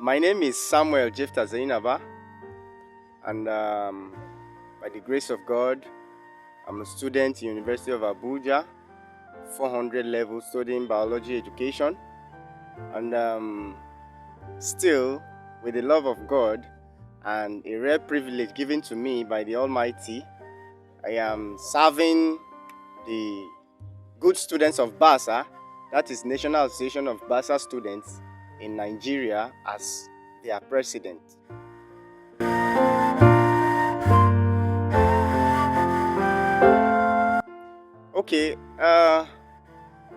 My name is Samuel Jefta Zainaba, and by the grace of God, I'm a student at University of Abuja, 400 level, studying biology education, and still, with the love of God and a rare privilege given to me by the Almighty, I am serving the good students of Bassa, that is National Association of Bassa Students in Nigeria, as their president. Okay,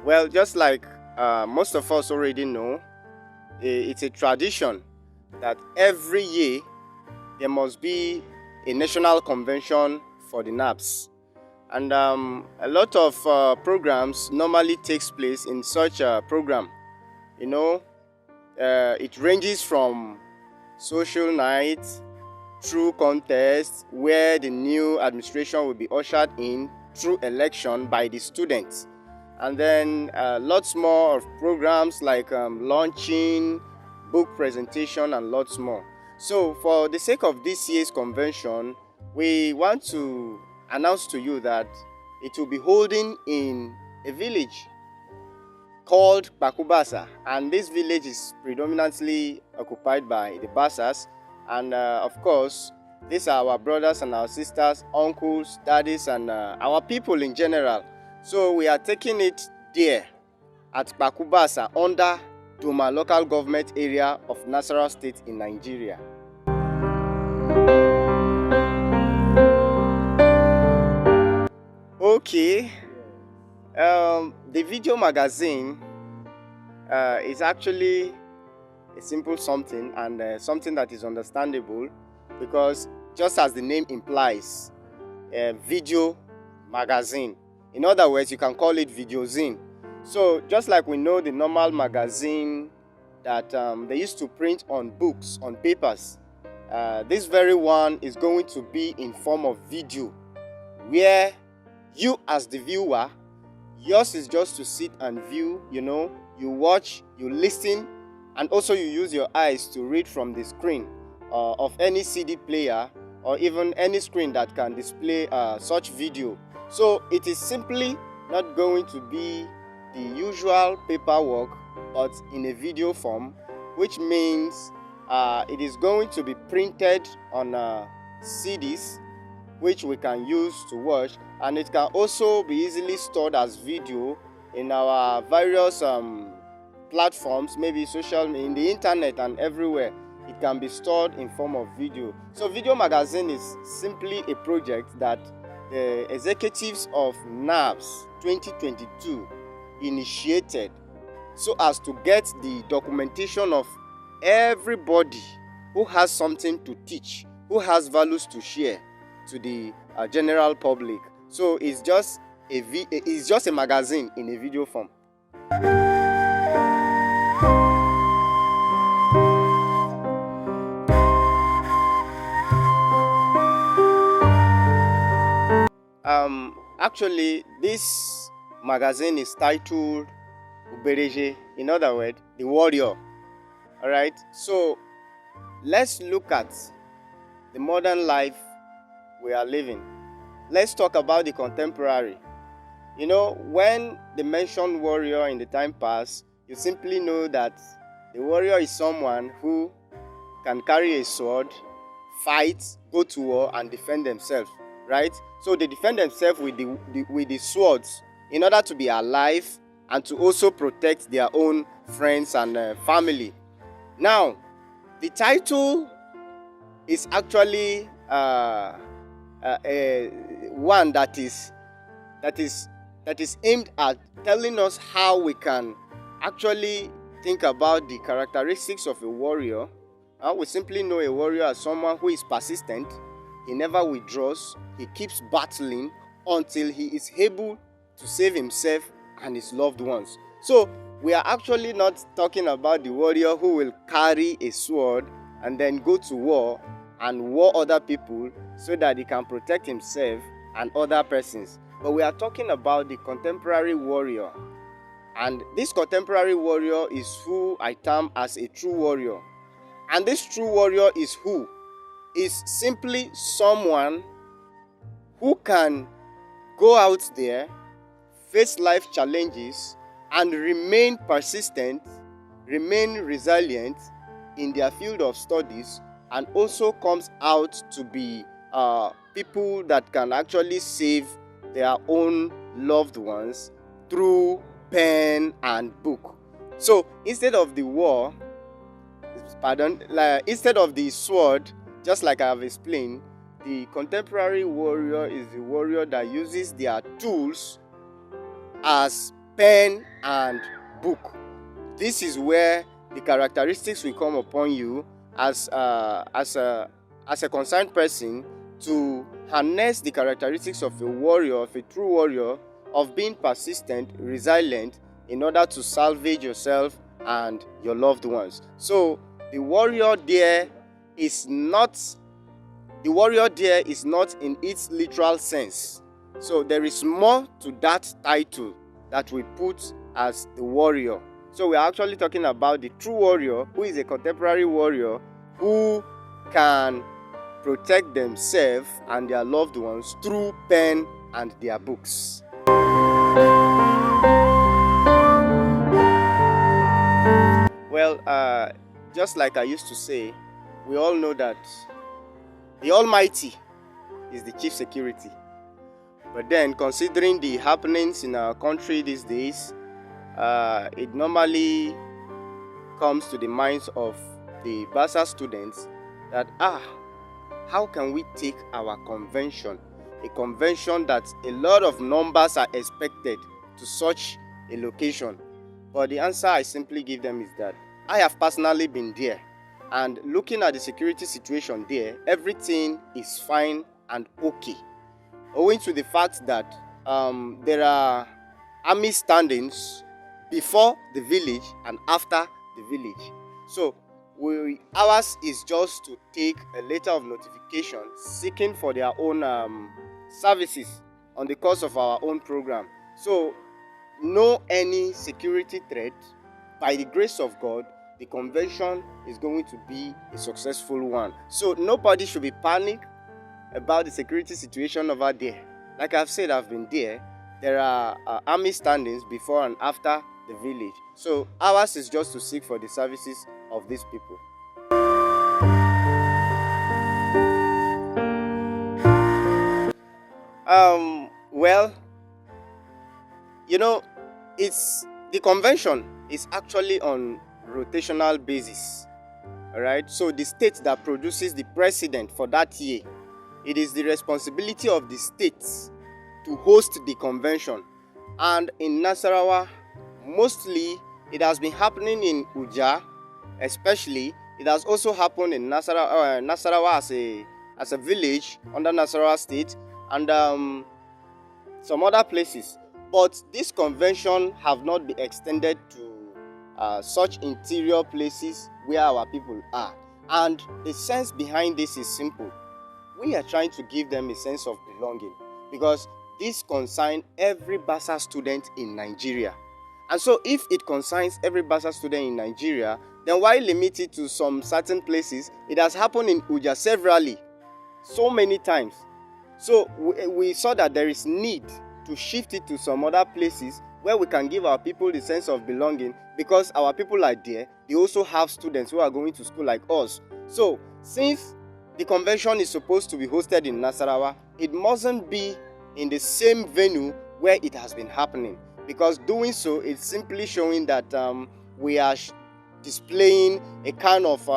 well, just like most of us already know, it's a tradition that every year there must be a national convention for the Nabs. And a lot of programs normally takes place in such a program. You know, it ranges from social nights through contests where the new administration will be ushered in through election by the students, and then lots more of programs like launching, book presentation, and lots more. So for the sake of this year's convention, we want to announce to you that it will be holding in a village called Bassa, and this village is predominantly occupied by the Bassas, and of course these are our brothers and our sisters, uncles, daddies, and our people in general. So we are taking it there at Bassa under Doma local government area of Nasarawa State in Nigeria. Okay, the video magazine is actually a simple something, and something that is understandable, because just as the name implies, a video magazine. In other words, you can call it videozine. So just like we know the normal magazine that they used to print on books, on papers, this very one is going to be in form of video, where you as the viewer, yours is just to sit and view. You watch, you listen, and also you use your eyes to read from the screen of any CD player, or even any screen that can display such video. So it is simply not going to be the usual paperwork, but in a video form, which means it is going to be printed on CDs, which we can use to watch, and it can also be easily stored as video in our various platforms, maybe in the internet and everywhere. It can be stored in form of video. So video magazine is simply a project that the executives of Nabs 2022 initiated, so as to get the documentation of everybody who has something to teach, who has values to share to the general public. So it's just a magazine in a video form. Actually, this magazine is titled Ubereje, in other words, the warrior. All right, so let's look at the modern life we are living. Let's talk about the contemporary. When they mention warrior in the time past, you simply know that the warrior is someone who can carry a sword, fight, go to war, and defend themselves, right? So they defend themselves with the swords in order to be alive and to also protect their own friends and family. Now, the title is actually one that is aimed at telling us how we can actually think about the characteristics of a warrior. We simply know a warrior as someone who is persistent. He never withdraws. He keeps battling until he is able to save himself and his loved ones. So we are actually not talking about the warrior who will carry a sword and then go to war and war other people so that he can protect himself and other persons. But we are talking about the contemporary warrior. And this contemporary warrior is who I term as a true warrior. And this true warrior is who? Is simply someone who can go out there, face life challenges, and remain persistent, remain resilient in their field of studies, and also comes out to be people that can actually save their own loved ones through pen and book. So instead of the war, instead of the sword, just like I have explained, the contemporary warrior is the warrior that uses their tools as pen and book. This is where the characteristics will come upon you as a concerned person to harness the characteristics of a warrior, of a true warrior, of being persistent, resilient, in order to salvage yourself and your loved ones. So the warrior there is not in its literal sense. So there is more to that title that we put as the warrior. So we are actually talking about the true warrior, who is a contemporary warrior who can protect themselves and their loved ones through pen and their books. Well, just like I used to say, we all know that the Almighty is the chief security. But then, considering the happenings in our country these days, it normally comes to the minds of the Bassa students that, how can we take our convention, a convention that a lot of numbers are expected to such a location? But the answer I simply give them is that I have personally been there, and looking at the security situation there, everything is fine and okay, owing to the fact that there are army standings before the village and after the village. So ours is just to take a letter of notification seeking for their own services on the course of our own program. So no any security threat. By the grace of God, the convention is going to be a successful one. So nobody should be panicked about the security situation over there. Like I've said, I've been there. There are army standings before and after the village. So ours is just to seek for the services of these people. Well, it's the convention is actually on rotational basis. All right. So the state that produces the president for that year, it is the responsibility of the states to host the convention. And in Nasarawa, mostly it has been happening in Uja, especially. It has also happened in Nasarawa as a village under Nasarawa state, and some other places. But this convention have not been extended to such interior places where our people are. And the sense behind this is simple. We are trying to give them a sense of belonging, because this concerns every Bassa student in Nigeria. And so if it concerns every Bassa student in Nigeria, then why limit it to some certain places? It has happened in Uja severally, so many times. So we saw that there is need to shift it to some other places where we can give our people the sense of belonging, because our people are there. They also have students who are going to school like us. So since the convention is supposed to be hosted in Nasarawa, it mustn't be in the same venue where it has been happening, because doing so is simply showing that we are displaying a kind of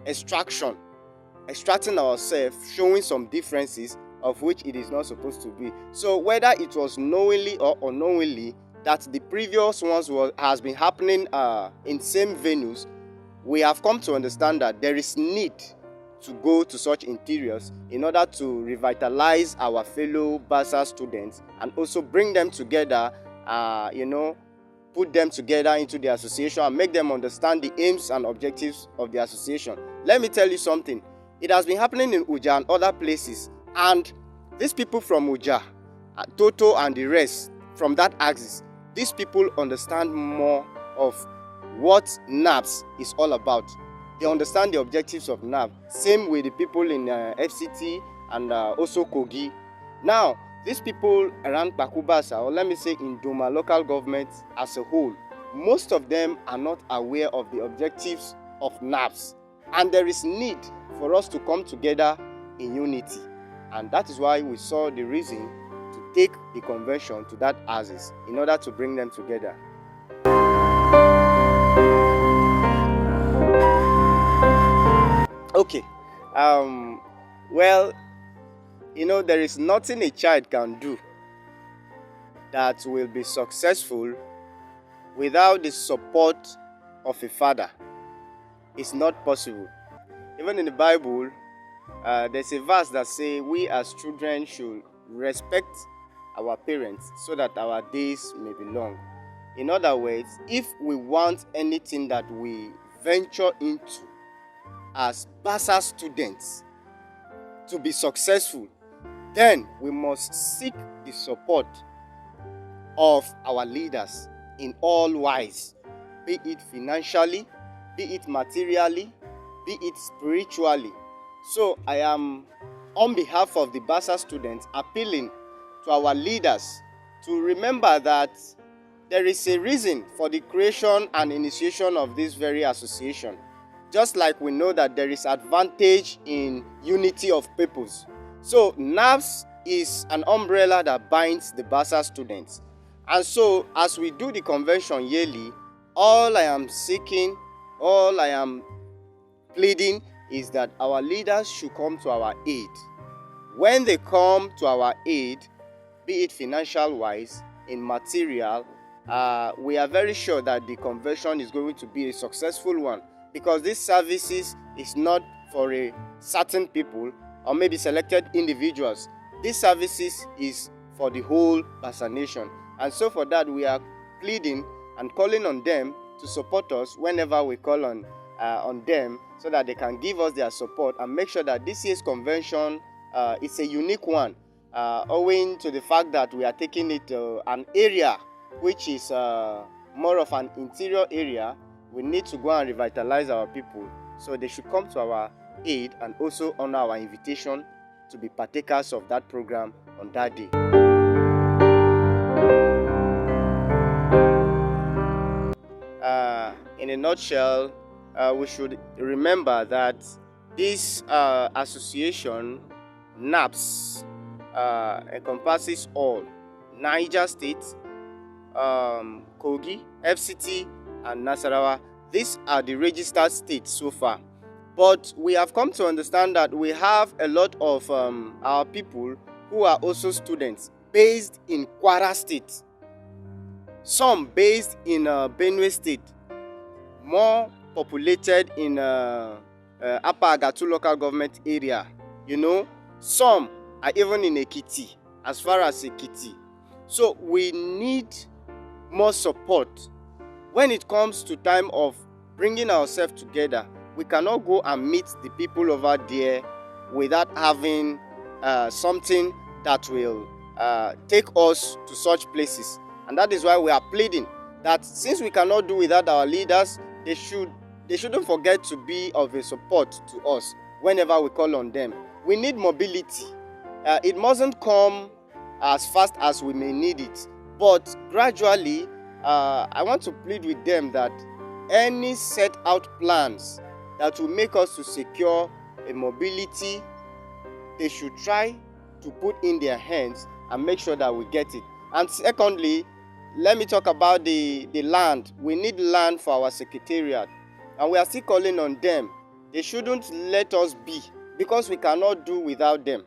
extracting ourselves, showing some differences of which it is not supposed to be. So whether it was knowingly or unknowingly that the previous ones has been happening in same venues, we have come to understand that there is need to go to such interiors in order to revitalize our fellow Bassa students and also bring them together, put them together into the association and make them understand the aims and objectives of the association. Let me tell you something. It has been happening in Uja and other places, and these people from Uja, Toto and the rest from that axis, these people understand more of what Nabs is all about. They understand the objectives of NAB. Same with the people in FCT and also Kogi. Now, these people around Bassa, or let me say in Doma local government as a whole, most of them are not aware of the objectives of NABs. And there is need for us to come together in unity. And that is why we saw the reason to take the convention to that axis in order to bring them together. Okay. Well, there is nothing a child can do that will be successful without the support of a father. It's not possible. Even in the Bible, there's a verse that says we as children should respect our parents so that our days may be long. In other words, if we want anything that we venture into as Bassa students to be successful, then we must seek the support of our leaders in all wise, be it financially, be it materially, be it spiritually. So I am, on behalf of the Bassa students, appealing to our leaders to remember that there is a reason for the creation and initiation of this very association. Just like we know that there is advantage in unity of purpose. So Nabs is an umbrella that binds the Bassa students. And so as we do the convention yearly, all I am seeking, all I am pleading is that our leaders should come to our aid. When they come to our aid, be it financial wise, in material, we are very sure that the convention is going to be a successful one, because these services is not for a certain people or maybe selected individuals. These services is for the whole Bassa nation. And so for that, we are pleading and calling on them to support us whenever we call on them, so that they can give us their support and make sure that this year's convention is a unique one, owing to the fact that we are taking it to an area which is more of an interior area. We need to go and revitalize our people, so they should come to our aid and also honor our invitation to be partakers of that program on that day. In a nutshell, we should remember that this association, NABS, encompasses all Niger State, Kogi, FCT, and Nasarawa. These are the registered states so far. But we have come to understand that we have a lot of our people who are also students based in Kwara State, some based in Benue State, more populated in Upper Agatu local government area. Some are even in Ekiti, as far as Ekiti. So we need more support. When it comes to time of bringing ourselves together, we cannot go and meet the people over there without having something that will take us to such places. And that is why we are pleading that since we cannot do without our leaders, they shouldn't forget to be of a support to us whenever we call on them. We need mobility. It mustn't come as fast as we may need it, but gradually, I want to plead with them that any set out plans that will make us to secure a mobility, they should try to put in their hands and make sure that we get it. And secondly, let me talk about the land. We need land for our secretariat, and we are still calling on them. They shouldn't let us be, because we cannot do without them.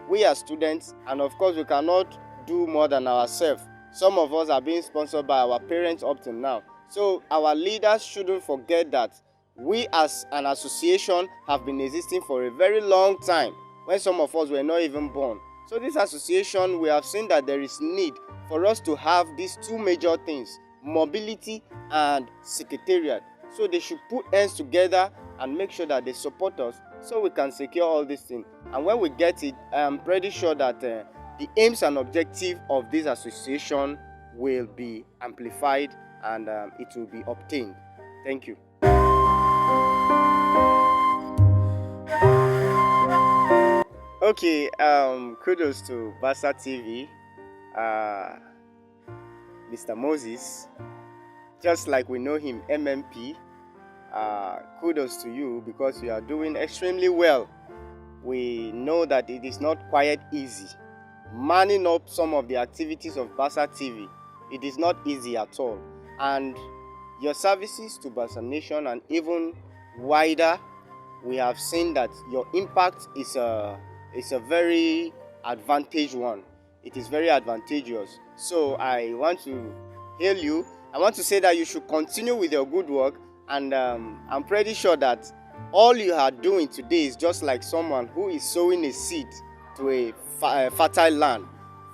We are students, and of course we cannot do more than ourselves. Some of us are being sponsored by our parents up to now. So our leaders shouldn't forget that we as an association have been existing for a very long time, when some of us were not even born. So this association, we have seen that there is need for us to have these two major things, mobility and secretariat. So they should put hands together and make sure that they support us so we can secure all these things. And when we get it, I am pretty sure that the aims and objectives of this association will be amplified and it will be obtained. Thank you. Okay, kudos to Bassa TV, uh, Mr. Moses. Just like we know him, MMP. Kudos to you because you are doing extremely well. We know that it is not quite easy. Manning up some of the activities of Bassa TV, it is not easy at all. And your services to Bassa Nation and even wider, we have seen that your impact is a very advantage one. It is very advantageous. So I want to hail you. I want to say that you should continue with your good work, and I'm pretty sure that all you are doing today is just like someone who is sowing a seed to a fertile land.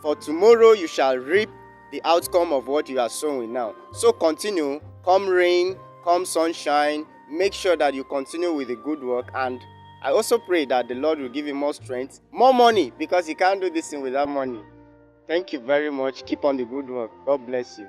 For tomorrow you shall reap the outcome of what you are sowing now. So continue, come rain, come sunshine, make sure that you continue with the good work. And I also pray that the Lord will give you more strength, more money, because you can't do this thing without money. Thank you very much. Keep on the good work. God bless you.